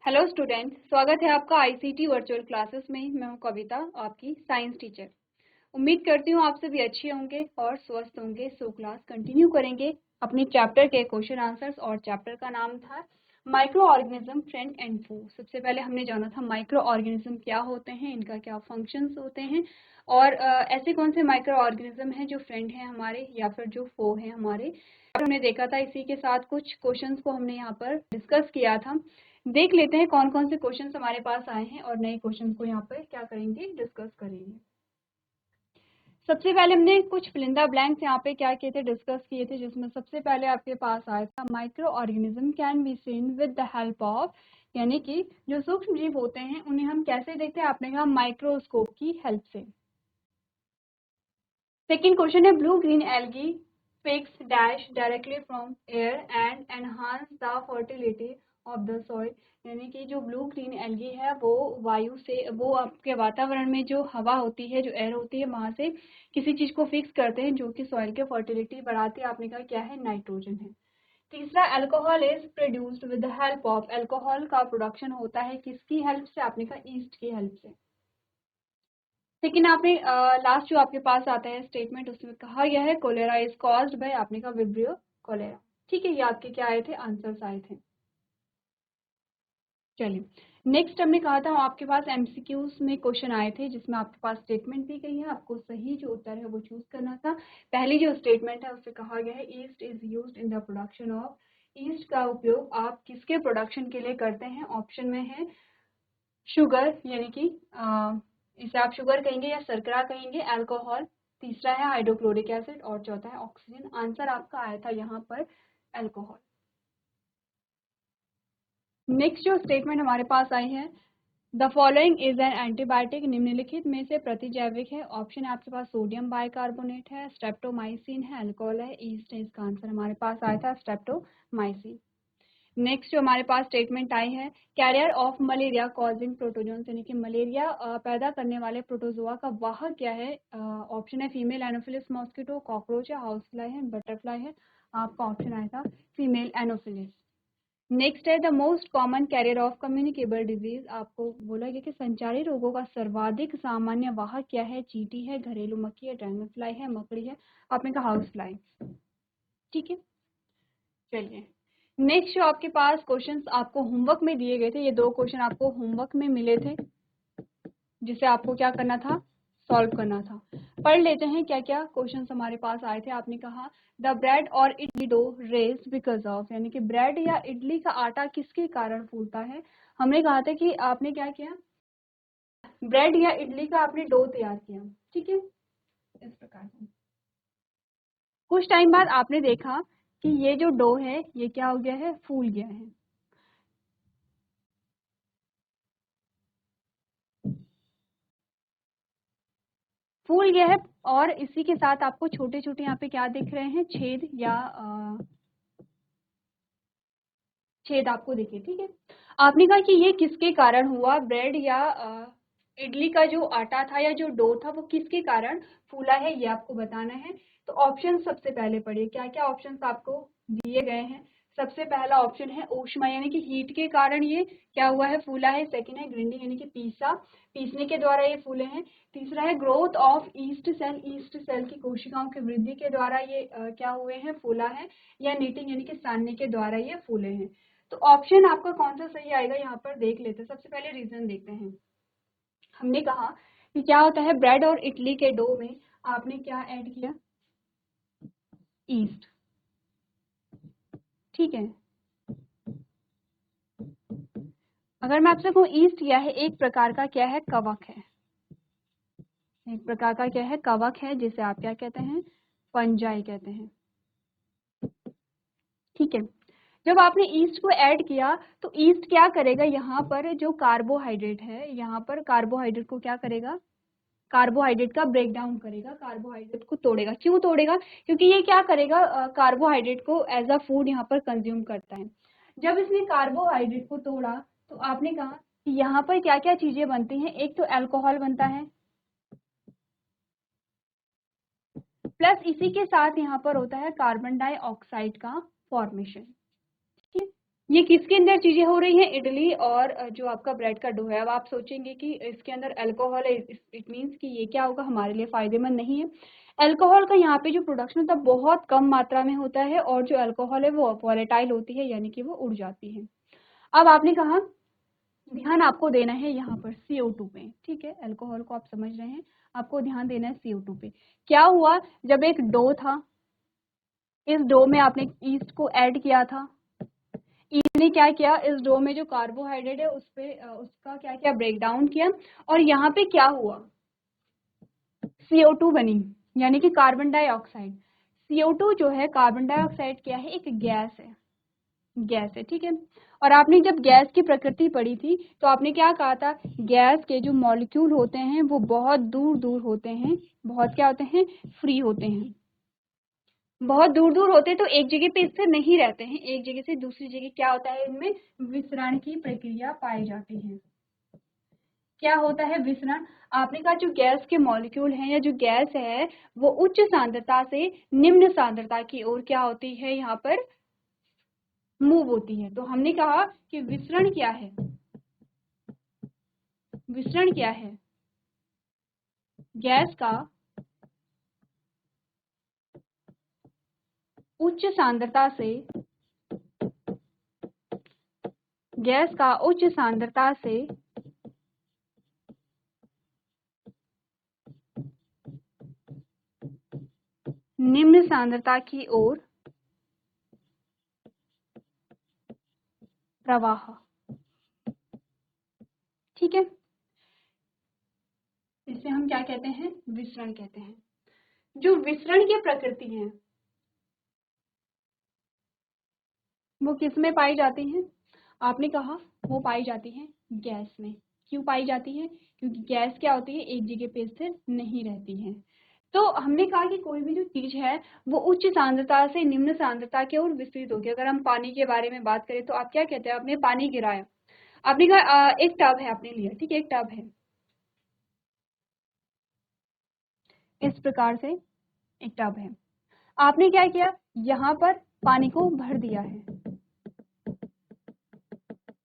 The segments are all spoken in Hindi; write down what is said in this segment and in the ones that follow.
हेलो स्टूडेंट, स्वागत है आपका आईसीटी वर्चुअल क्लासेस में। मैं हूं कविता, आपकी साइंस टीचर। उम्मीद करती हूं आप सभी अच्छे होंगे और स्वस्थ होंगे। सो क्लास कंटिन्यू करेंगे अपने चैप्टर के क्वेश्चन आंसर्स, और चैप्टर का नाम था माइक्रो ऑर्गेनिज्म, फ्रेंड एंड फू। सबसे पहले हमने जाना था माइक्रो ऑर्गेनिज्म क्या होते हैं, इनका क्या फंक्शंस होते हैं, और ऐसे कौन से माइक्रो ऑर्गेनिज्म हैं जो फ्रेंड हैं हमारे या फिर जो फो हैं हमारे। हमने देखा था, इसी के साथ कुछ क्वेश्चंस को हमने यहाँ पर डिस्कस किया था। देख लेते हैं कौन कौन से क्वेश्चंस हमारे पास आए हैं और नए क्वेश्चंस को यहाँ पर क्या करेंगे, डिस्कस करेंगे। सबसे पहले हमने कुछ फिलिंदा ब्लैंक्स यहाँ पे क्या किए थे, डिस्कस किए थे, जिसमें सबसे पहले आपके पास आया था micro organism can be seen with the help of, यानी कि जो सूक्ष्म जीव होते हैं उन्हें हम कैसे देखते हैं, आपने कहा माइक्रोस्कोप की हेल्प से। सेकेंड क्वेश्चन है blue green algae fix dash directly from air and enhance the fertility of the soil, यानी कि जो ब्लू ग्रीन एल्गी है वो वायु से, वो आपके वातावरण में जो हवा होती है, जो एयर होती है, वहां से किसी चीज को फिक्स करते हैं जो कि सॉइल के फर्टिलिटी बढ़ाती है। आपने कहा क्या है, नाइट्रोजन है। तीसरा, alcohol is produced with the help of, alcohol का प्रोडक्शन होता है किसकी हेल्प से, आपने कहा ईस्ट की हेल्प से। लेकिन आपने लास्ट जो आपके पास आता है स्टेटमेंट, उसमें कहा गया है कोलेरा इज कॉज्ड बाय, आपने कहा विब्रियो कोलेरा। ठीक है, ये आपके क्या आए थे, आंसर्स आए थे। चलिए नेक्स्ट हमने कहा था आपके पास एमसीक्यूज में क्वेश्चन आए थे, जिसमें आपके पास स्टेटमेंट दी गई है, आपको सही जो उत्तर है वो चूज करना था। पहली जो स्टेटमेंट है उससे कहा गया है east is used in the production of, east का उपयोग आप किसके प्रोडक्शन के लिए करते हैं। ऑप्शन में है शुगर, यानी कि इसे आप शुगर कहेंगे या शर्करा कहेंगे, अल्कोहल, तीसरा है हाइड्रोक्लोरिक एसिड, और चौथा है ऑक्सीजन। आंसर आपका आया था यहाँ पर अल्कोहल। नेक्स्ट जो स्टेटमेंट हमारे पास आई है, the following is an antibiotic, निम्नलिखित में से प्रतिजैविक है। ऑप्शन है आपके पास सोडियम बाइकार्बोनेट है, स्ट्रेप्टोमाइसिन है, अल्कोहल है, ईस्ट है। इसका आंसर हमारे पास आया था स्ट्रेप्टोमाइसिन। नेक्स्ट जो हमारे पास स्टेटमेंट आई है, carrier of malaria causing protozoans, यानी कि मलेरिया पैदा करने वाले प्रोटोजोआ का वाहक क्या है। ऑप्शन है फीमेल एनोफिलिस मॉस्किटो, कॉकरोच है, हाउस फ्लाई है, बटरफ्लाई है। आपका ऑप्शन आया था फीमेल एनोफिलिस। नेक्स्ट है the most common carrier of communicable disease, आपको बोला गया कि संचारी रोगों का सर्वाधिक सामान्य वाहक क्या है। चींटी है, घरेलू मक्खी है, ड्रैगन फ्लाई है, मकड़ी है। आपने कहा हाउस फ्लाई। ठीक है, चलिए नेक्स्ट जो आपके पास क्वेश्चंस आपको होमवर्क में दिए गए थे, ये दो क्वेश्चन आपको होमवर्क में मिले थे, जिसे आपको क्या करना था, सॉल्व करना था। पढ़ लेते हैं क्या क्या क्वेश्चंस हमारे पास आए थे। आपने कहा द ब्रेड और idli dough rise because of, यानी कि ब्रेड या इडली का आटा किसके कारण फूलता है। हमने कहा था कि आपने क्या किया, ब्रेड या इडली का आपने डो तैयार किया। ठीक है, इस प्रकार से कुछ टाइम बाद आपने देखा कि ये जो डो है ये क्या हो गया है, फूल गया है। फूल गया है, और इसी के साथ आपको छोटे छोटे यहाँ पे क्या दिख रहे हैं, छेद या छेद आपको दिखे। ठीक है, आपने कहा कि ये किसके कारण हुआ, ब्रेड या इडली का जो आटा था या जो डो था वो किसके कारण फूला है, ये आपको बताना है। तो ऑप्शन सबसे पहले पढ़िए, क्या क्या ऑप्शन आपको दिए गए हैं। सबसे पहला ऑप्शन है ऊष्मा, यानी कि हीट के कारण ये क्या हुआ है, फूला है। सेकंड है ग्राइंडिंग, यानी कि पीसने के द्वारा ये फूले हैं। तीसरा है growth of yeast cell, yeast cell की कोशिकाओं की वृद्धि के द्वारा ये क्या हुए हैं, फूला है। या नीटिंग, यानी कि सानने के द्वारा ये फूले हैं। तो ऑप्शन आपका कौन सा सही आएगा, यहाँ पर देख लेते हैं। सबसे पहले रीजन देखते हैं। हमने कहा कि क्या होता है, ब्रेड और इडली के डो में आपने क्या ऐड किया, ईस्ट। ठीक है, अगर मैं आपसे कहूँ ईस्ट क्या है, एक प्रकार का क्या है, कवक है। एक प्रकार का क्या है, कवक है, जिसे आप क्या कहते हैं, फंजाई कहते हैं। ठीक है, जब आपने ईस्ट को ऐड किया तो ईस्ट क्या करेगा, यहाँ पर जो कार्बोहाइड्रेट है, यहाँ पर कार्बोहाइड्रेट को क्या करेगा, कार्बोहाइड्रेट का ब्रेक डाउन करेगा, कार्बोहाइड्रेट को तोड़ेगा। क्यों तोड़ेगा, क्योंकि ये क्या करेगा, कार्बोहाइड्रेट को एज अ फूड यहाँ पर कंज्यूम करता है। जब इसने कार्बोहाइड्रेट को तोड़ा तो आपने कहा कि यहाँ पर क्या क्या चीजें बनती हैं, एक तो अल्कोहल बनता है, प्लस इसी के साथ यहाँ पर होता है कार्बन डाइऑक्साइड का फॉर्मेशन। ठीक, ये किसके अंदर चीजें हो रही हैं? इडली और जो आपका ब्रेड का डो है। अब आप सोचेंगे कि इसके अंदर अल्कोहल है, इट मीन्स कि ये क्या होगा, हमारे लिए फायदेमंद नहीं है। अल्कोहल का यहाँ पे जो प्रोडक्शन होता है बहुत कम मात्रा में होता है, और जो अल्कोहल है वो वॉलेटाइल होती है, यानी कि वो उड़ जाती है। अब आपने कहा ध्यान आपको देना है यहाँ पर CO2 पे, ठीक है, अल्कोहल को आप समझ रहे हैं, आपको ध्यान देना है CO2 पे। क्या हुआ, जब एक डो था, इस डो में आपने ईस्ट को ऐड किया था, ईस्ट ने क्या किया, इस डो में जो कार्बोहाइड्रेट है उस पे उसका क्या किया, ब्रेक डाउन किया, और यहाँ पे क्या हुआ, CO2 बनी, यानी कि कार्बन डाइऑक्साइड। CO2 जो है, कार्बन डाइऑक्साइड क्या है, एक गैस है, गैस है, ठीक है। और आपने जब गैस की प्रकृति पढ़ी थी तो आपने क्या कहा था, गैस के जो मॉलिक्यूल होते हैं वो बहुत दूर दूर होते हैं, बहुत क्या होते हैं, फ्री होते हैं, बहुत दूर दूर होते हैं, तो एक जगह पे स्थिर नहीं रहते हैं, एक जगह से दूसरी जगह क्या होता है, इनमें विसरण की प्रक्रिया पाई जाती है। क्या होता है, विसरण। आपने कहा जो गैस के मॉलिक्यूल हैं या जो गैस है वो उच्च सांद्रता से निम्न सांद्रता की ओर क्या होती है, यहाँ पर मूव होती है। तो हमने कहा कि विसरण क्या है, विसरण क्या है, गैस का उच्च सांद्रता से, गैस का उच्च सांद्रता से निम्न सांद्रता की ओर प्रवाह, ठीक है, इसे हम क्या कहते हैं, विसरण कहते हैं। जो विसरण की प्रकृति है वो किस में पाई जाती है, आपने कहा वो पाई जाती है गैस में। क्यों पाई जाती है, क्योंकि गैस क्या होती है, एक जगह पे स्थिर नहीं रहती है। तो हमने कहा कि कोई भी जो चीज है वो उच्च सांद्रता से निम्न सांद्रता की ओर विस्तृत होगी। अगर हम पानी के बारे में बात करें तो आप क्या कहते हैं, आपने पानी गिराया, आपने कहा एक टब है आपने लिया, ठीक है, एक टब है, इस प्रकार से एक टब है, आपने क्या किया, यहाँ पर पानी को भर दिया है,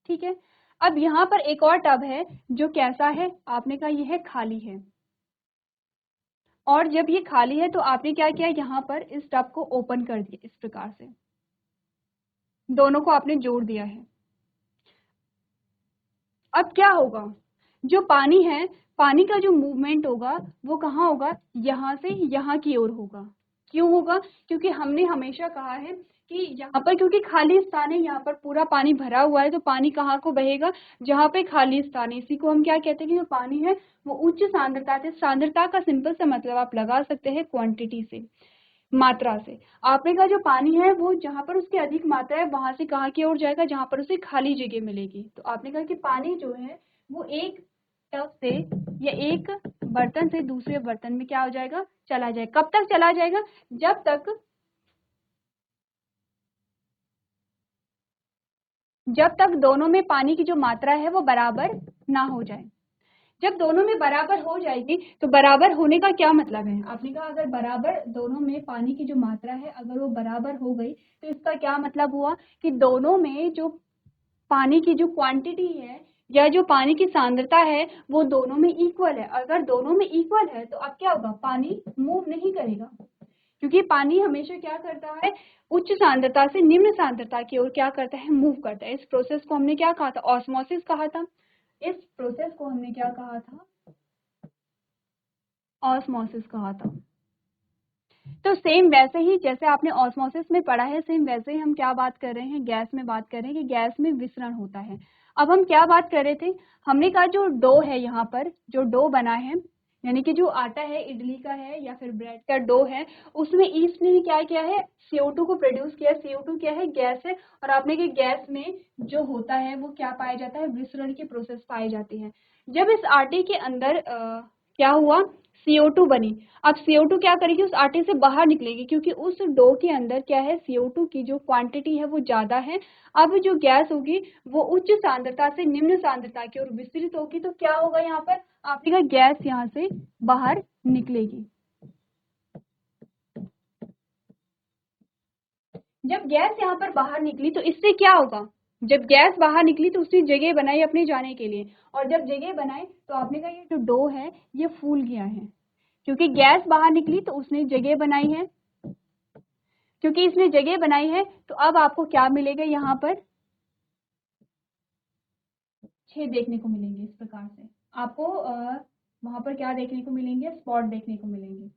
ठीक है। अब यहाँ पर एक और टब है जो कैसा है, आपने कहा यह है खाली है, और जब ये खाली है तो आपने क्या किया, यहाँ पर इस टब को ओपन कर दिया, इस प्रकार से दोनों को आपने जोड़ दिया है। अब क्या होगा, जो पानी है, पानी का जो मूवमेंट होगा वो कहाँ होगा, यहाँ से यहाँ की ओर होगा। क्यों होगा, क्योंकि हमने हमेशा कहा है कि यहाँ पर क्योंकि खाली स्थान है, यहाँ पर पूरा पानी भरा हुआ है, तो पानी कहाँ को बहेगा, जहाँ पे खाली स्थान है। इसी को हम क्या कहते हैं कि जो पानी है वो उच्च सांद्रता से, सांद्रता का सिंपल सा मतलब आप लगा सकते हैं क्वांटिटी से, मात्रा से। आपने कहा जो पानी है वो जहां पर उसकी अधिक मात्रा है वहां से कहाँ की ओर जाएगा, जहां पर उसे खाली जगह मिलेगी। तो आपने कहा कि पानी जो है वो एक टब से या एक बर्तन से दूसरे बर्तन में क्या हो जाएगा, चला जाएगा। कब तक चला जाएगा, जब तक दोनों में पानी की जो मात्रा है वो बराबर ना हो जाए। जब दोनों में बराबर हो जाएगी, तो बराबर होने का क्या मतलब है, आपने कहा अगर बराबर दोनों में पानी की जो मात्रा है अगर वो बराबर हो गई तो इसका क्या मतलब हुआ कि दोनों में जो पानी की जो क्वांटिटी है या जो पानी की सांद्रता है वो दोनों में इक्वल है। अगर दोनों में इक्वल है तो अब क्या होगा, पानी मूव नहीं करेगा, क्योंकि पानी हमेशा क्या करता है, उच्च सांद्रता से निम्न सांद्रता की ओर क्या करता है, मूव करता है। इस प्रोसेस को हमने क्या कहा था, ऑस्मोसिस कहा था। इस प्रोसेस को हमने क्या कहा था, ऑस्मोसिस कहा था। तो सेम वैसे ही जैसे आपने ऑस्मोसिस में पढ़ा है, सेम वैसे ही हम क्या बात कर रहे हैं, गैस में बात कर रहे हैं कि गैस में विसरण होता है। अब हम क्या बात कर रहे थे, हमने कहा जो डो है, यहाँ पर जो डो बना है, यानी कि जो आटा है, इडली का है या फिर ब्रेड का डो है, उसमें ईस्ट ने क्या किया है, CO2 को प्रोड्यूस किया। CO2 क्या है, गैस है, और आपने कि गैस में जो होता है वो क्या पाया जाता है, विसरण की प्रोसेस पाई जाती है। जब इस आटे के अंदर क्या हुआ, CO2 बनी। अब CO2 क्या करेगी, उस आटे से बाहर निकलेगी, क्योंकि उस डो के अंदर क्या है, CO2 की जो क्वांटिटी है वो ज्यादा है। अब जो गैस होगी वो उच्च सांद्रता से निम्न सांद्रता की ओर विस्तृत होगी। तो क्या होगा, यहाँ पर आपने कहा गैस यहाँ से बाहर निकलेगी। जब गैस यहाँ पर बाहर निकली तो इससे क्या होगा, जब गैस बाहर निकली तो उसने जगह बनाई अपने जाने के लिए, और जब जगह बनाई तो आपने कहा ये जो डो है ये फूल गया है, क्योंकि गैस बाहर निकली तो उसने जगह बनाई है। क्योंकि इसने जगह बनाई है तो अब आपको क्या मिलेगा, यहाँ पर छेद देखने को मिलेंगे। इस प्रकार से आपको वहां पर क्या देखने को मिलेंगे, स्पॉट देखने को मिलेंगे।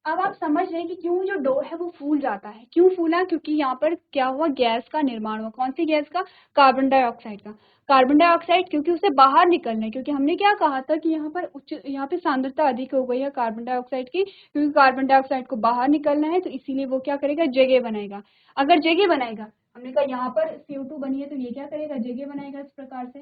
अब आप समझ रहे हैं कि क्यों जो डो है वो फूल जाता है। क्यों फूला, क्योंकि यहाँ पर क्या हुआ, गैस का निर्माण हुआ। कौन सी गैस का, कार्बन डाइऑक्साइड का। कार्बन डाइऑक्साइड क्योंकि उसे बाहर निकलना है, क्योंकि हमने क्या कहा था कि यहाँ पे सांद्रता अधिक हो गई है कार्बन डाइऑक्साइड की, क्योंकि कार्बन डाइऑक्साइड को बाहर निकलना है, तो इसीलिए वो क्या करेगा, जगह बनाएगा। अगर जगह बनाएगा, हमने कहा यहाँ पर CO2 बनी है तो ये क्या करेगा, जगह बनाएगा। इस प्रकार से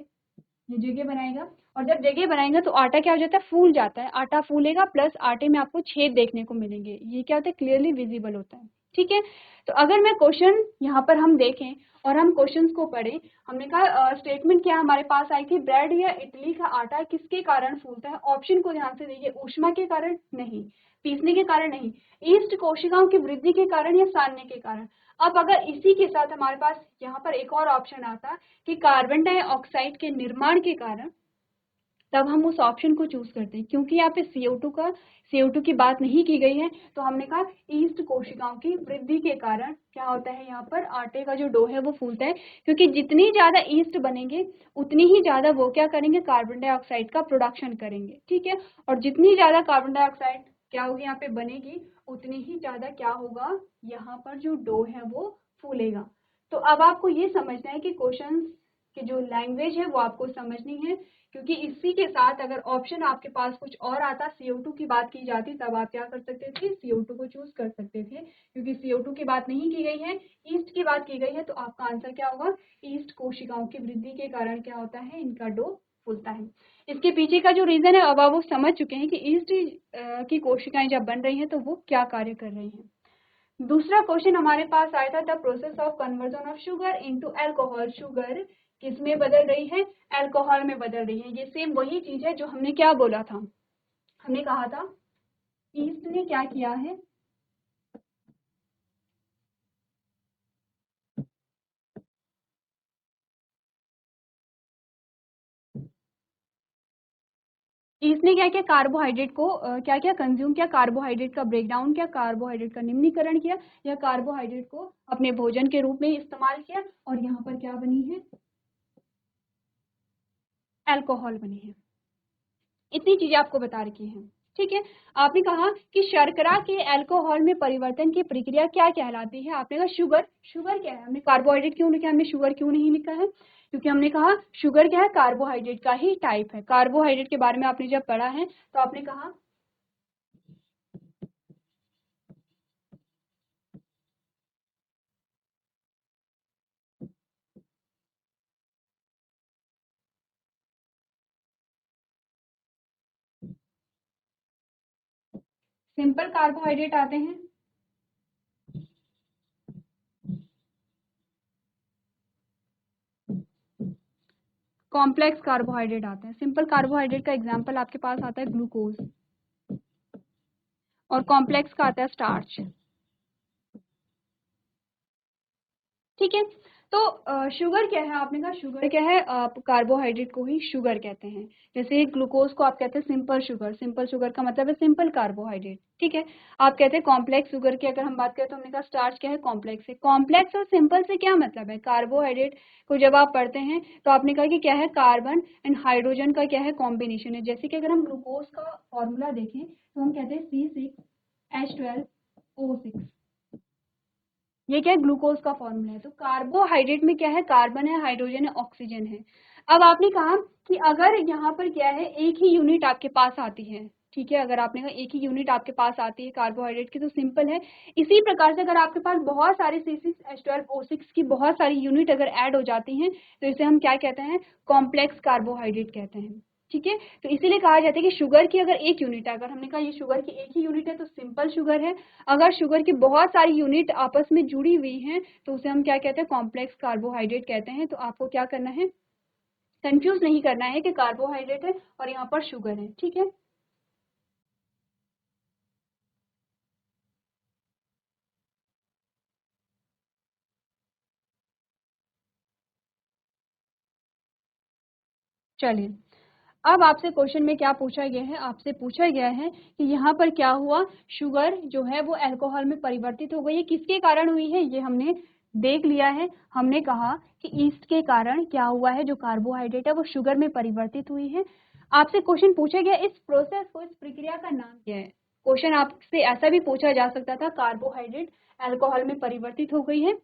ये जगह बनाएगा, और जब जगह बनाएगा तो आटा क्या हो जाता है, फूल जाता है। आटा फूलेगा, प्लस आटे में आपको छेद देखने को मिलेंगे। ये क्या होता है, क्लियरली विजिबल होता है। ठीक है, तो अगर मैं क्वेश्चन यहाँ पर हम देखें और हम क्वेश्चंस को पढ़ें, हमने कहा स्टेटमेंट क्या हमारे पास आई थी, ब्रेड या इडली का आटा किसके कारण फूलता है। ऑप्शन को ध्यान से देखिए, ऊष्मा के कारण नहीं, पीसने के कारण नहीं, ईस्ट कोशिकाओं की वृद्धि के कारण या सानने के कारण। अब अगर इसी के साथ हमारे पास यहाँ पर एक और ऑप्शन आता कि कार्बन डाइऑक्साइड के निर्माण के कारण, तब हम उस ऑप्शन को चूज करते हैं। क्योंकि यहाँ पे CO2 की बात नहीं की गई है, तो हमने कहा ईस्ट कोशिकाओं की वृद्धि के कारण क्या होता है, यहाँ पर आटे का जो डो है वो फूलता है। क्योंकि जितनी ज्यादा ईस्ट बनेंगे उतनी ही ज्यादा वो क्या करेंगे, कार्बन डाइऑक्साइड का प्रोडक्शन करेंगे। ठीक है, और जितनी ज्यादा कार्बन डाइऑक्साइड क्या होगी यहाँ पे बनेगी, उतनी ही ज्यादा क्या होगा, यहाँ पर जो डो है वो फूलेगा। तो अब आपको ये समझना है कि क्वेश्चन की जो लैंग्वेज है वो आपको समझनी है, क्योंकि इसी के साथ अगर ऑप्शन आपके पास कुछ और आता, CO2 की बात की जाती, तब आप क्या कर सकते थे, CO2 को चूज कर सकते थे। क्योंकि CO2 की बात नहीं की गई है, ईस्ट की बात की गई है, तो आपका आंसर क्या होगा, ईस्ट कोशिकाओं की वृद्धि के कारण क्या होता है, इनका डो फूलता है। इसके पीछे का जो रीजन है अब आप वो समझ चुके हैं कि ईस्ट की कोशिकाएं जब बन रही हैं तो वो क्या कार्य कर रही हैं। दूसरा क्वेश्चन हमारे पास आया था, the process of conversion of sugar into alcohol. Sugar किस में बदल रही है, अल्कोहल में बदल रही है। ये सेम वही चीज है जो हमने क्या बोला था, हमने कहा था ईस्ट ने क्या किया है, इसने क्या किया, कार्बोहाइड्रेट को क्या क्या कंज्यूम किया, कार्बोहाइड्रेट का ब्रेकडाउन किया, कार्बोहाइड्रेट का निम्नीकरण किया, या कार्बोहाइड्रेट को अपने भोजन के रूप में इस्तेमाल किया, और यहाँ पर क्या बनी है, अल्कोहल बनी है। इतनी चीजें आपको बता रखी हैं। ठीक है, आपने कहा कि शर्करा के अल्कोहल में परिवर्तन की प्रक्रिया क्या कहलाती है। आपने कहा शुगर। शुगर क्या है, हमने कार्बोहाइड्रेट क्यों लिखा है, हमने शुगर क्यों नहीं लिखा है, क्योंकि हमने कहा शुगर क्या है, कार्बोहाइड्रेट का ही टाइप है। कार्बोहाइड्रेट के बारे में आपने जब पढ़ा है तो आपने कहा सिंपल कार्बोहाइड्रेट आते हैं, कॉम्प्लेक्स कार्बोहाइड्रेट आते हैं। सिंपल कार्बोहाइड्रेट का एग्जाम्पल आपके पास आता है ग्लूकोज, और कॉम्प्लेक्स का आता है स्टार्च। ठीक है, तो शुगर क्या है, आपने कहा शुगर क्या है, आप कार्बोहाइड्रेट को ही शुगर कहते हैं। जैसे ग्लूकोज को आप कहते हैं सिंपल शुगर। सिंपल शुगर का मतलब है सिंपल कार्बोहाइड्रेट। ठीक है, आप कहते हैं कॉम्प्लेक्स शुगर की अगर हम बात करें तो हमने कहा स्टार्च क्या है, कॉम्प्लेक्स है। कॉम्प्लेक्स और सिंपल से क्या मतलब है, कार्बोहाइड्रेट को जब आप पढ़ते हैं तो आपने कहा कि क्या है, कार्बन एंड हाइड्रोजन का क्या है, कॉम्बिनेशन है। जैसे कि अगर हम ग्लूकोज का फॉर्मूला देखें तो हम कहते हैं C6H12O6। ये क्या है, ग्लूकोज का फॉर्मूला है। तो कार्बोहाइड्रेट में क्या है, कार्बन है, हाइड्रोजन है, ऑक्सीजन है। अब आपने कहा कि अगर यहाँ पर क्या है, एक ही यूनिट आपके पास आती है। ठीक है, अगर आपने कहा एक ही यूनिट आपके पास आती है कार्बोहाइड्रेट की तो सिंपल है। इसी प्रकार से अगर आपके पास बहुत सारे C6H12O6 की बहुत सारी यूनिट अगर ऐड हो जाती हैं तो इसे हम क्या कहते हैं, कॉम्प्लेक्स कार्बोहाइड्रेट कहते हैं। ठीक है, तो इसीलिए कहा जाता है कि शुगर की अगर एक यूनिट है, अगर हमने कहा ये शुगर की एक ही यूनिट है तो सिंपल शुगर है। अगर शुगर की बहुत सारी यूनिट आपस में जुड़ी हुई हैं तो उसे हम क्या कहते हैं, कॉम्प्लेक्स कार्बोहाइड्रेट कहते हैं। तो आपको क्या करना है, कंफ्यूज नहीं करना है कि कार्बोहाइड्रेट है और यहाँ पर शुगर है। ठीक है, चलिए, अब आपसे क्वेश्चन में क्या पूछा गया है, आपसे पूछा गया है कि यहाँ पर क्या हुआ, शुगर जो है वो अल्कोहल में परिवर्तित हो गई है, किसके कारण हुई है ये हमने देख लिया है। हमने कहा कि ईस्ट के कारण क्या हुआ है, जो कार्बोहाइड्रेट है वो शुगर में परिवर्तित हुई है। आपसे क्वेश्चन पूछा गया इस प्रोसेस को, इस प्रक्रिया का नाम क्या है। क्वेश्चन आपसे ऐसा भी पूछा जा सकता था, कार्बोहाइड्रेट अल्कोहल में परिवर्तित हो गई है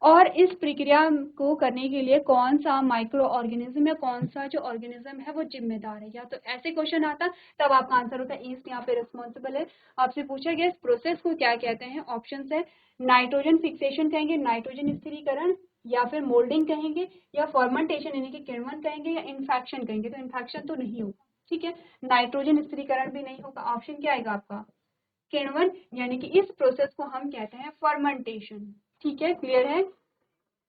और इस प्रक्रिया को करने के लिए कौन सा माइक्रो ऑर्गेनिज्म या कौन सा जो ऑर्गेनिज्म है वो जिम्मेदार है। या तो ऐसे क्वेश्चन आता तब आपका आंसर होता है ईस्ट यहाँ पे रिस्पॉन्सिबल है। आपसे पूछा गया इस प्रोसेस को क्या कहते हैं, ऑप्शन है नाइट्रोजन फिक्सेशन कहेंगे, नाइट्रोजन स्थिरीकरण, या फिर मोल्डिंग कहेंगे, या फॉर्मेंटेशन यानी कि किण्वन कहेंगे, या इन्फेक्शन कहेंगे। तो इन्फेक्शन तो नहीं होगा, ठीक है, नाइट्रोजन स्थिरीकरण भी नहीं होगा। ऑप्शन क्या आएगा आपका, किण्वन, यानी कि इस प्रोसेस को हम कहते हैं फर्मेंटेशन। ठीक है, क्लियर है।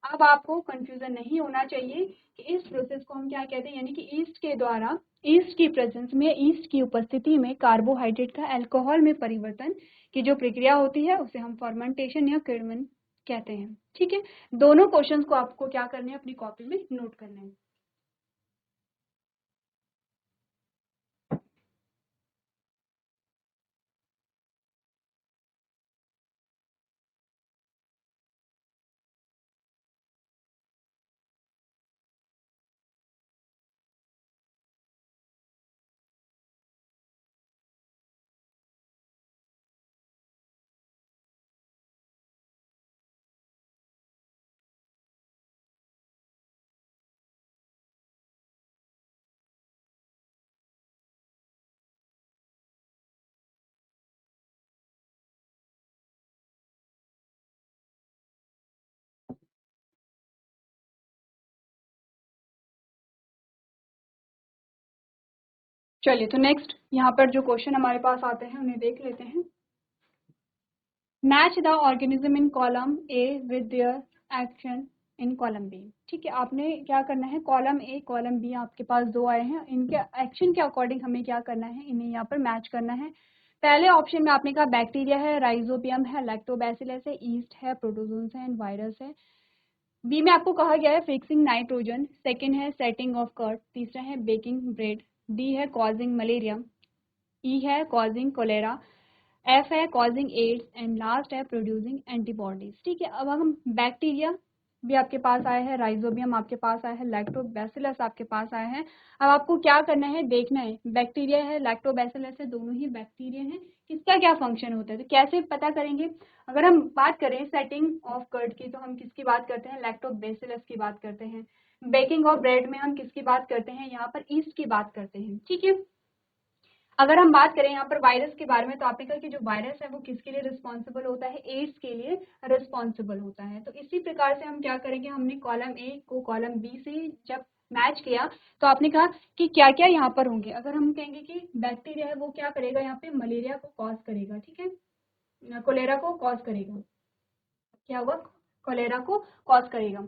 अब आपको कंफ्यूजन नहीं होना चाहिए कि इस प्रोसेस को हम क्या कहते हैं, यानी कि ईस्ट के द्वारा, ईस्ट की प्रेजेंस में, ईस्ट की उपस्थिति में कार्बोहाइड्रेट का अल्कोहल में परिवर्तन की जो प्रक्रिया होती है उसे हम फर्मेंटेशन या किण्वन कहते हैं। ठीक है, दोनों क्वेश्चंस को आपको क्या करने हैं, अपनी कॉपी में नोट करना है। चलिए, तो नेक्स्ट यहाँ पर जो क्वेश्चन हमारे पास आते हैं उन्हें देख लेते हैं। Match the organism in column A with their action in column B. ठीक है, आपने क्या करना है, कॉलम ए कॉलम बी आपके पास दो आए हैं, इनके एक्शन के अकॉर्डिंग हमें क्या करना है, इन्हें यहाँ पर मैच करना है। पहले ऑप्शन में आपने कहा बैक्टीरिया है, राइजोबियम है, लैक्टोबैसिलस है, ईस्ट है, प्रोटोजोन्स है एंड वायरस है। बी में आपको कहा गया है फिक्सिंग नाइट्रोजन, सेकंड है सेटिंग ऑफ कर्ड, तीसरा है बेकिंग ब्रेड, डी है कॉजिंग मलेरिया, ई है कॉजिंग कोलेरा, एफ है कॉजिंग एड्स एंड लास्ट है प्रोड्यूसिंग एंटीबॉडीज। ठीक है, अब हम बैक्टीरिया भी आपके पास आया है, राइजोबियम आपके पास आया है, लैक्टोबैसिलस आपके पास आया है। अब आपको क्या करना है, देखना है बैक्टीरिया है, लैक्टोबैसिलस है, दोनों ही बैक्टीरिया हैं, किसका क्या फंक्शन होता है। तो कैसे पता करेंगे, अगर हम बात करें सेटिंग ऑफ कर्ड की तो हम किसकी बात करते हैं, लैक्टोबैसिलस की बात करते हैं। बेकिंग ऑफ ब्रेड में हम किसकी बात करते हैं, यहाँ पर ईस्ट की बात करते हैं। ठीक है, अगर हम बात करें यहाँ पर वायरस के बारे में तो आपने कहा कि जो वायरस है वो किसके लिए रिस्पॉन्सिबल होता है, एड्स के लिए रिस्पॉन्सिबल होता है। तो इसी प्रकार से हम क्या करेंगे, हमने कॉलम ए को कॉलम बी से जब मैच किया तो आपने कहा कि क्या क्या यहाँ पर होंगे। अगर हम कहेंगे कि बैक्टीरिया है वो क्या करेगा, यहाँ पे मलेरिया को कॉज करेगा, ठीक है, कोलेरा को कॉज करेगा, क्या होगा, कोलेरा को कॉज करेगा।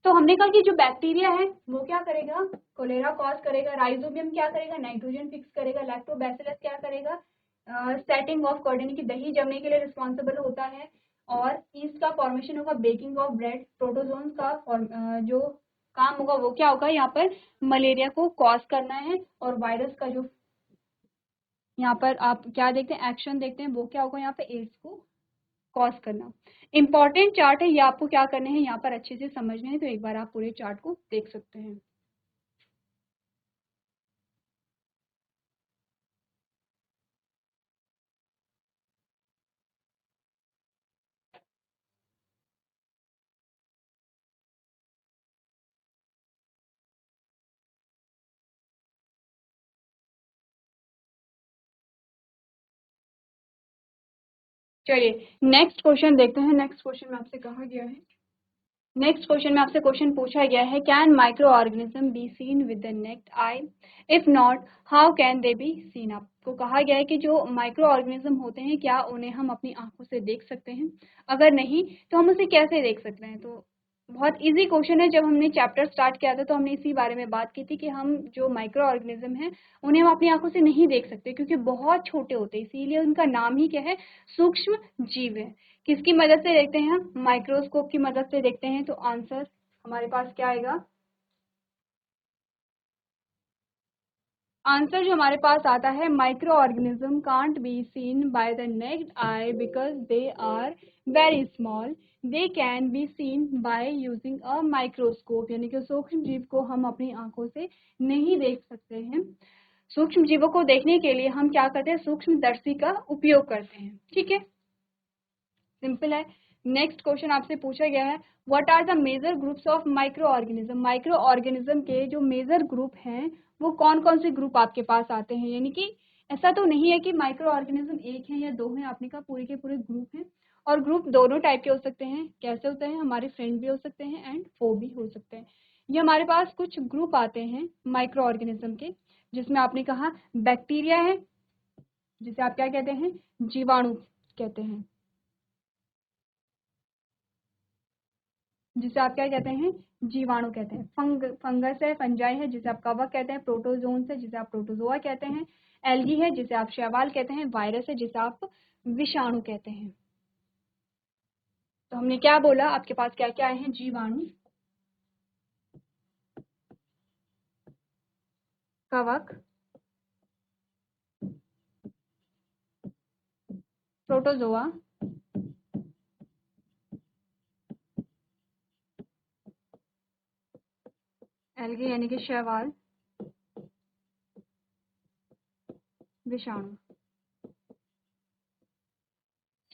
तो हमने कहा कि जो बैक्टीरिया है वो क्या करेगा, कोलेरा कॉज करेगा, राइजोबियम क्या करेगा, नाइट्रोजन फिक्स करेगा, लैक्टोबैसिलस क्या करेगा, सेटिंग ऑफ कर्ड यानी कि दही जमने के लिए रिस्पॉन्सिबल होता है, और ईस्ट का फॉर्मेशन होगा, बेकिंग ऑफ ब्रेड, प्रोटोजोन्स का जो काम होगा वो क्या होगा, यहाँ पर मलेरिया को कॉज करना है, और वायरस का जो यहाँ पर आप क्या देखते हैं, एक्शन देखते हैं, वो क्या होगा, यहाँ पे एड्स को कॉज करना। इंपॉर्टेंट चार्ट है, ये आपको क्या करने हैं, यहाँ पर अच्छे से समझने हैं, तो एक बार आप पूरे चार्ट को देख सकते हैं। चलिए नेक्स्ट क्वेश्चन देखते हैं। नेक्स्ट क्वेश्चन में आपसे कहा गया है, नेक्स्ट क्वेश्चन में आपसे क्वेश्चन पूछा गया है, can micro organism be seen with the naked I, if not how can they be seen. आपको कहा गया है कि जो माइक्रो ऑर्गेनिज्म होते हैं क्या उन्हें हम अपनी आंखों से देख सकते हैं, अगर नहीं तो हम उसे कैसे देख सकते हैं। तो बहुत इजी क्वेश्चन है, जब हमने चैप्टर स्टार्ट किया था तो हमने इसी बारे में बात की थी कि हम जो माइक्रो ऑर्गेनिज्म है उन्हें हम अपनी आंखों से नहीं देख सकते क्योंकि बहुत छोटे होते हैं, इसीलिए उनका नाम ही क्या है, सूक्ष्म जीव है। किसकी मदद से देखते हैं हम, माइक्रोस्कोप की मदद से देखते हैं। तो आंसर हमारे पास क्या आएगा, आंसर जो हमारे पास आता है, micro organism can't be seen by the naked eye because they are very small, they can be seen by using a microscope, यानी कि सूक्ष्म जीव को हम अपनी आंखों से नहीं देख सकते हैं। सूक्ष्म जीवों को देखने के लिए हम क्या करते हैं, सूक्ष्मदर्शी का उपयोग करते हैं। ठीक है, सिंपल है। नेक्स्ट क्वेश्चन आपसे पूछा गया है, what are the major groups of micro organism. Micro organism के जो मेजर ग्रुप हैं वो कौन कौन से ग्रुप आपके पास आते हैं, यानी कि ऐसा तो नहीं है कि माइक्रो ऑर्गेनिज्म एक है या दो हैं, आपने कहा पूरे के पूरे ग्रुप हैं। और ग्रुप दोनों टाइप के हो सकते हैं, कैसे होते हैं, हमारे फ्रेंड भी हो सकते हैं एंड फो भी हो सकते हैं। ये हमारे पास कुछ ग्रुप आते हैं माइक्रो ऑर्गेनिज्म के, जिसमें आपने कहा बैक्टीरिया है, जिसे आप क्या कहते हैं, जीवाणु कहते हैं, जिसे आप क्या कहते हैं, जीवाणु कहते हैं। फंगस है, फंजाई है, जिसे आप कवक कहते हैं। प्रोटोजोन्स है, जिसे आप प्रोटोजोआ कहते हैं। एल्गी है, जिसे आप शैवाल कहते हैं। वायरस है, जिसे आप विषाणु कहते हैं। तो हमने क्या बोला, आपके पास क्या क्या आए हैं, जीवाणु, कवक, प्रोटोजोआ, एल्गी यानी कि शैवाल, विषाणु।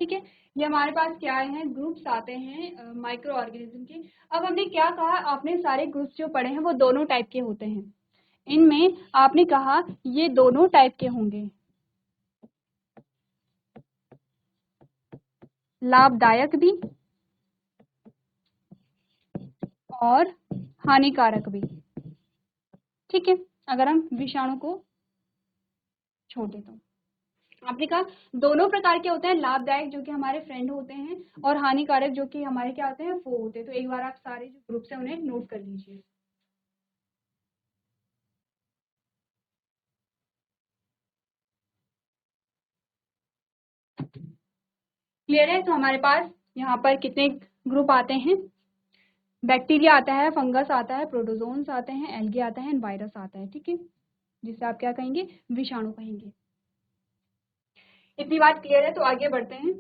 ठीक है, ये हमारे पास क्या है, ग्रुप्स आते हैं माइक्रो ऑर्गेनिज्म के। अब हमने क्या कहा, आपने सारे ग्रुप्स जो पढ़े हैं वो दोनों टाइप के होते हैं। इनमें आपने कहा ये दोनों टाइप के होंगे, लाभदायक भी और हानिकारक भी। ठीक है, अगर हम विषाणु को छोड़ दे तो आपने कहा दोनों प्रकार के होते हैं, लाभदायक जो कि हमारे फ्रेंड होते हैं और हानिकारक जो कि हमारे क्या होते हैं, वो होते हैं। तो एक बार आप सारे जो ग्रुप्स हैं उन्हें नोट कर लीजिए। क्लियर है, तो हमारे पास यहाँ पर कितने ग्रुप आते हैं, बैक्टीरिया आता है, फंगस आता है, प्रोटोजोन्स आते हैं, एल्गी आता है, वायरस आता है। ठीक है, जिसे आप क्या कहेंगे, विषाणु कहेंगे। इतनी बात क्लियर है, तो आगे बढ़ते हैं।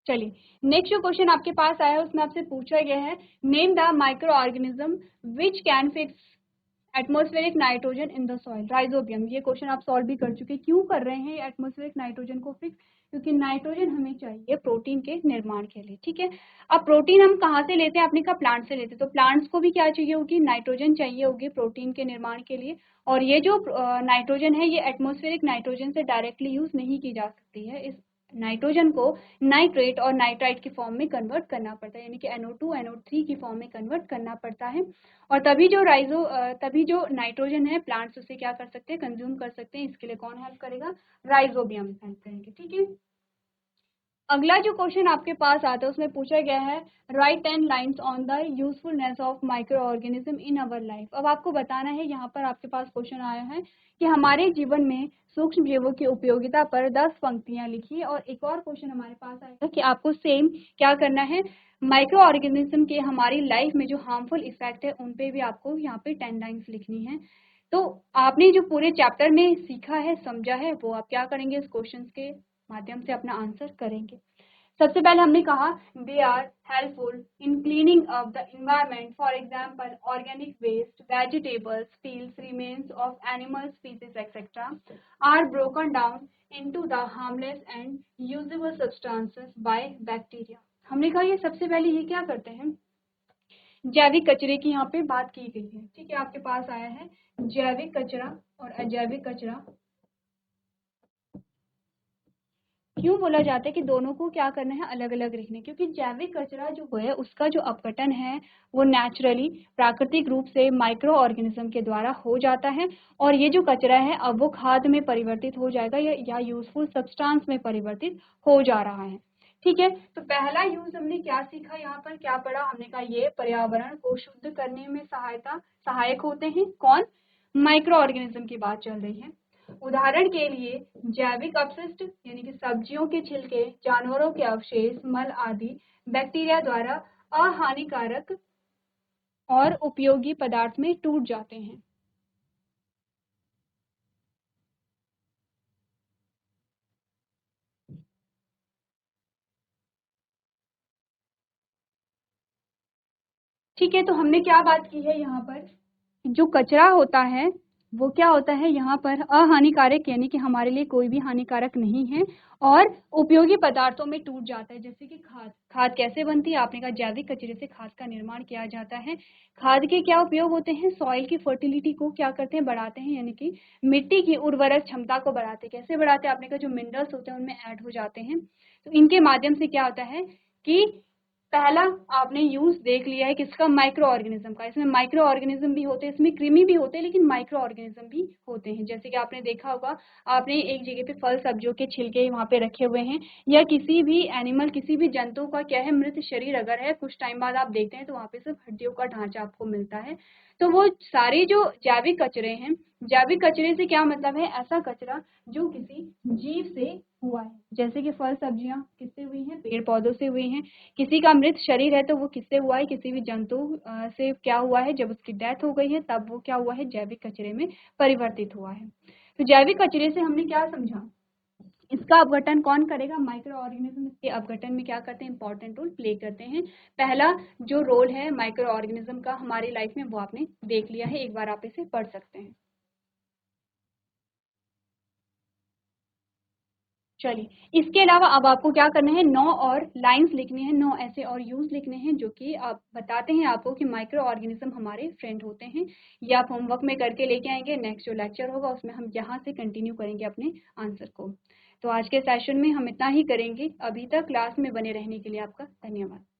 चलिए, नेक्स्ट जो क्वेश्चन आपके पास आया है उसमें आपसे पूछा गया है, name the micro organism which can fix atmospheric nitrogen in the soil. Rhizobium. ये क्वेश्चन आप सॉल्व भी कर चुके हैं। क्यों कर रहे हैं एटमॉस्फेरिक नाइट्रोजन को फिक्स, क्योंकि नाइट्रोजन हमें चाहिए प्रोटीन के निर्माण के लिए। ठीक है, अब प्रोटीन हम कहाँ से लेते हैं, आपने कहा प्लांट से लेते हैं, तो प्लांट्स को भी क्या चाहिए होगी, नाइट्रोजन चाहिए होगी प्रोटीन के निर्माण के लिए। और ये जो नाइट्रोजन है ये एटमॉस्फेरिक नाइट्रोजन से डायरेक्टली यूज नहीं की जा सकती है। इस नाइट्रोजन को नाइट्रेट और नाइट्राइट की फॉर्म में कन्वर्ट करना पड़ता है, यानी कि NO2 NO3 की फॉर्म में कन्वर्ट करना पड़ता है। और तभी जो नाइट्रोजन है प्लांट्स उसे क्या कर सकते हैं, कंज्यूम कर सकते हैं। इसके लिए कौन हेल्प करेगा, राइजोबियम हेल्प करेंगे। ठीक है, अगला जो क्वेश्चन आपके पास आता है उसमें पूछा गया है, right 10 lines on the usefulness of micro organism in our life. अब आपको बताना है, यहाँ पर आपके पास क्वेश्चन आया है कि हमारे जीवन में सूक्ष्म जीवों की उपयोगिता पर 10 पंक्तियां लिखिए। और एक और क्वेश्चन हमारे पास आएगा कि आपको सेम क्या करना है, माइक्रो ऑर्गेनिज्म के हमारी लाइफ में जो हार्मफुल इफेक्ट है उन पे भी आपको यहाँ पे 10 लाइन्स लिखनी है। तो आपने जो पूरे चैप्टर में सीखा है, समझा है, वो आप क्या करेंगे, इस क्वेश्चन के माध्यम से अपना आंसर करेंगे। सबसे पहले हमने कहा they are helpful in cleaning up the environment, for example organic waste, vegetables, steels, remains of animal species etcetera are broken down into the harmless and usable substances by bacteria. हमने कहा ये सबसे पहले ये क्या करते हैं, जैविक कचरे की यहाँ पे बात की गई है। ठीक है, आपके पास आया है जैविक कचरा और अजैविक कचरा। क्यों बोला जाता है कि दोनों को क्या करना है, अलग अलग रखने, क्योंकि जैविक कचरा जो है उसका जो अपघटन है वो नेचुरली प्राकृतिक रूप से माइक्रो ऑर्गेनिज्म के द्वारा हो जाता है। और ये जो कचरा है अब वो खाद में परिवर्तित हो जाएगा या यूजफुल सब्सटेंस में परिवर्तित हो जा रहा है। ठीक है, तो पहला यूज हमने क्या सीखा, यहाँ पर क्या पढ़ा, हमने कहा ये पर्यावरण को शुद्ध करने में सहायक होते हैं। कौन, माइक्रो ऑर्गेनिज्म की बात चल रही है। उदाहरण के लिए जैविक अपशिष्ट यानी कि सब्जियों के छिलके, जानवरों के अवशेष, मल आदि बैक्टीरिया द्वारा अहानिकारक और उपयोगी पदार्थ में टूट जाते हैं। ठीक है, तो हमने क्या बात की है यहाँ पर, जो कचरा होता है वो क्या होता है यहाँ पर अहानिकारक, यानी कि हमारे लिए कोई भी हानिकारक नहीं है और उपयोगी पदार्थों में टूट जाता है। जैसे कि खाद, खाद कैसे बनती है, आपने कहा जैविक कचरे से खाद का निर्माण किया जाता है। खाद के क्या उपयोग होते हैं, सॉइल की फर्टिलिटी को क्या करते हैं, बढ़ाते हैं, यानी कि मिट्टी की उर्वरक क्षमता को बढ़ाते हैं। कैसे बढ़ाते हैं, आपने कहा जो मिनरल्स होते हैं उनमें ऐड हो जाते हैं। तो इनके माध्यम से क्या होता है कि पहला आपने यूज देख लिया है किसका, माइक्रो ऑर्गेनिज्म का। इसमें माइक्रो ऑर्गेनिज्म भी होते हैं, इसमें कृमि भी होते हैं, लेकिन माइक्रो ऑर्गेनिज्म भी होते हैं। जैसे कि आपने देखा होगा, आपने एक जगह पे फल सब्जियों के छिलके वहां पे रखे हुए हैं, या किसी भी एनिमल, किसी भी जंतु का क्या है, मृत शरीर अगर है, कुछ टाइम बाद आप देखते हैं तो वहां पे सिर्फ हड्डियों का ढांचा आपको मिलता है। तो वो सारे जो जैविक कचरे हैं, जैविक कचरे से क्या मतलब है, ऐसा कचरा जो किसी जीव से हुआ है। जैसे कि फल सब्जियां किससे हुई हैं, पेड़ पौधों से हुई हैं। किसी का मृत शरीर है तो वो किससे हुआ है, किसी भी जंतु से क्या हुआ है, जब उसकी डेथ हो गई है तब वो क्या हुआ है, जैविक कचरे में परिवर्तित हुआ है। तो जैविक कचरे से हमने क्या समझा, इसका अपघटन कौन करेगा, माइक्रो ऑर्गेनिज्म इसके अपघटन में क्या करते हैं, इंपॉर्टेंट रोल प्ले करते हैं। पहला जो रोल है माइक्रो ऑर्गेनिज्म का हमारी लाइफ में, वो आपने देख लिया है, एक बार आप इसे पढ़ सकते हैं। चलिए, इसके अलावा अब आपको क्या करना है, 9 और लाइंस लिखने हैं, 9 ऐसे और यूज लिखने हैं जो कि आप बताते हैं आपको कि माइक्रो ऑर्गेनिज्म हमारे फ्रेंड होते हैं। ये आप होमवर्क में करके लेके आएंगे, नेक्स्ट जो लेक्चर होगा उसमें हम यहाँ से कंटिन्यू करेंगे अपने आंसर को। तो आज के सेशन में हम इतना ही करेंगे। अभी तक क्लास में बने रहने के लिए आपका धन्यवाद।